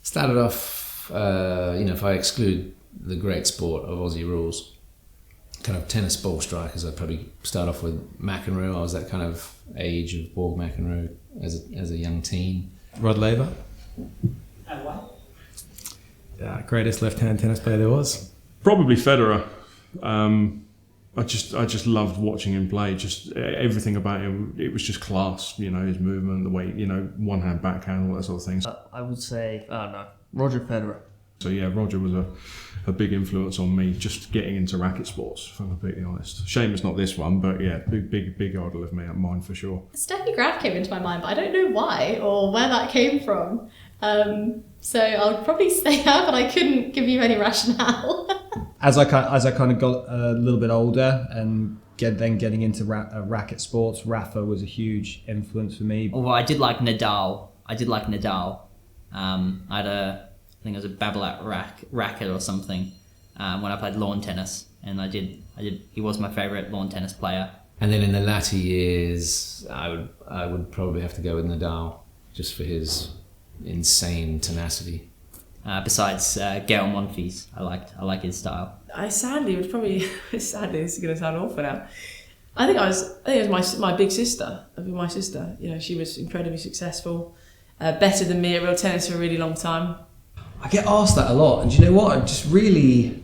Started off, if I exclude the great sport of Aussie rules, kind of tennis ball strikers, I'd probably start off with McEnroe. I was that kind of age of Borg McEnroe as a young teen. Rod Laver. And what? Yeah, greatest left-hand tennis player there was. Probably Federer. I just loved watching him play. Just everything about him, it was just class. His movement, the way, one hand, backhand, all that sort of things. I would say, Roger Federer. So yeah, Roger was a big influence on me just getting into racket sports, if I'm completely honest. Shame it's not this one, but yeah, big idol of mine for sure. Steffi Graf came into my mind, but I don't know why or where that came from. So I'll probably say her, but I couldn't give you any rationale. As I kind of got a little bit older and getting into racket sports, Rafa was a huge influence for me. Although I did like Nadal. I think it was a Babolat racket or something when I played lawn tennis, and he was my favourite lawn tennis player. And then in the latter years, I would probably have to go with Nadal, just for his insane tenacity. Besides Gail Monfils, I like his style. Sadly, this is going to sound awful now. I think it was my big sister. My sister, she was incredibly successful, better than me at real tennis for a really long time. I get asked that a lot, and do you know what? I just really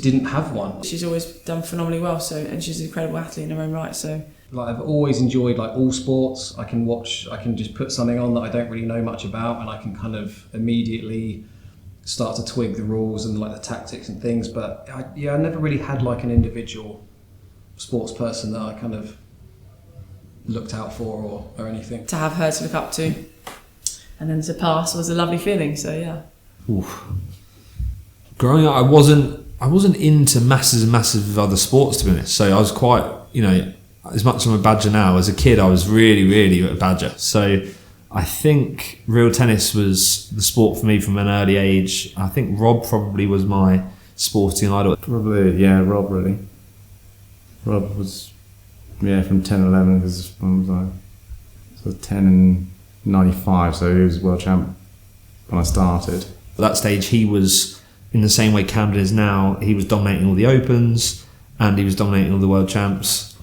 didn't have one. She's always done phenomenally well, and she's an incredible athlete in her own right. So, I've always enjoyed all sports. I can just put something on that I don't really know much about, and I can kind of immediately start to twig the rules and the tactics and things. But I never really had an individual sports person that I kind of looked out for or anything. To have her to look up to, and then to pass was a lovely feeling. So yeah. Oof. Growing up, I wasn't into massive of other sports, to be honest. So I was quite, as much as I'm a Badger now, as a kid I was really a Badger. So I think real tennis was the sport for me from an early age. I think Rob probably was my sporting idol. Probably, yeah, Rob really. Rob was, from 10, 11, because I was 10 and 95, so he was world champ when I started. At that stage, he was, in the same way Camden is now, he was dominating all the Opens and he was dominating all the world champs.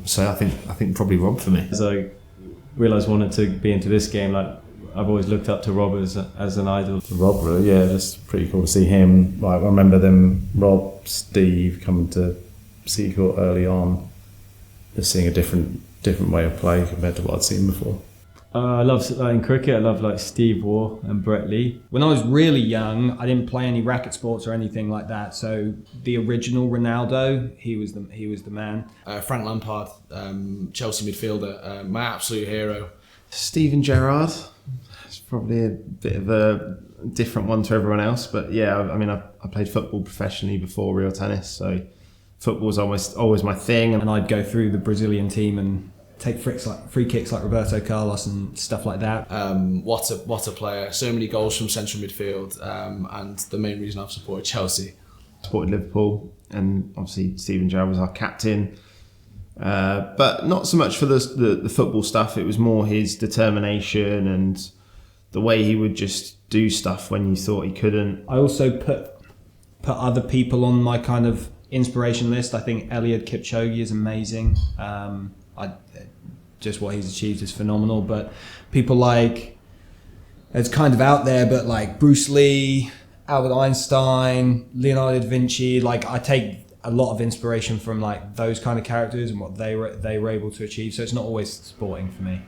So I think probably Rob for me. As I realised I wanted to be into this game, I've always looked up to Rob as an idol. Rob, really, yeah, just pretty cool to see him. I remember them, Rob, Steve, coming to Seacourt early on, just seeing a different way of play compared to what I'd seen before. I love in cricket. I love Steve Waugh and Brett Lee. When I was really young, I didn't play any racket sports or anything like that. So the original Ronaldo, he was the man. Frank Lampard, Chelsea midfielder, my absolute hero. Steven Gerrard. It's probably a bit of a different one to everyone else, but yeah, I played football professionally before real tennis, so football was always my thing. And I'd go through the Brazilian team and take free kicks like Roberto Carlos and stuff like that. What a player! So many goals from central midfield, and the main reason I've supported Chelsea. I supported Liverpool, and obviously Steven Gerrard was our captain. But not so much for the football stuff. It was more his determination and the way he would just do stuff when you thought he couldn't. I also put other people on my kind of inspiration list. I think Eliud Kipchoge is amazing. Just what he's achieved is phenomenal. But people it's kind of out there, but Bruce Lee, Albert Einstein, Leonardo da Vinci, I take a lot of inspiration from those kind of characters and what they were able to achieve. So it's not always sporting for me.